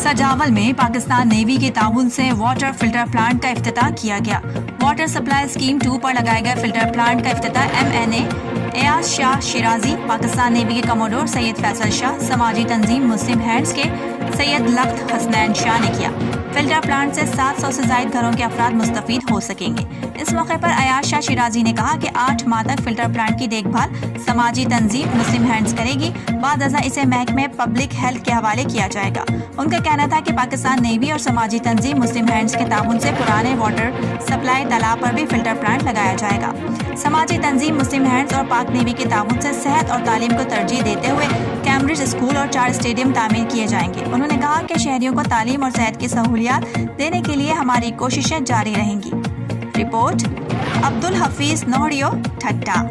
سجاول میں پاکستان نیوی کے تعاون سے واٹر فلٹر پلانٹ کا افتتاح کیا گیا۔ واٹر سپلائی اسکیم 2 پر لگائے گئے فلٹر پلانٹ کا افتتاح MNA ایاز شاہ شیرازی، پاکستان نیوی کے کموڈور سید فیصل شاہ، سماجی تنظیم مسلم ہینڈز کے سید لخت حسنین شاہ نے کیا۔ فلٹر پلانٹ سے 700 سے زائد گھروں کے افراد مستفید ہو سکیں گے۔ اس موقع پر ایاز شاہ شیرازی نے کہا کہ 8 ماہ تک فلٹر پلانٹ کی دیکھ بھال سماجی تنظیم مسلم ہینڈز کرے گی، بعد ازاں اسے محکمہ پبلک ہیلتھ کے حوالے کیا جائے گا۔ ان کا کہنا تھا کہ پاکستان نیوی اور سماجی تنظیم مسلم ہینڈز کے تعاون سے پرانے واٹر سپلائی تالاب پر بھی فلٹر پلانٹ لگایا جائے گا۔ سماجی تنظیم مسلم ہینڈز اور پاک نیوی کے تعاون سے صحت اور تعلیم کو ترجیح دیتے ہوئے کیمبرج اسکول اور 4 اسٹیڈیم تعمیر کیے جائیں گے۔ انہوں نے کہا کہ شہریوں کو تعلیم اور صحت کی سہولیات دینے کے لیے ہماری کوششیں جاری رہیں گی۔ رپورٹ عبدالحفیظ نوڑیو ٹھٹا۔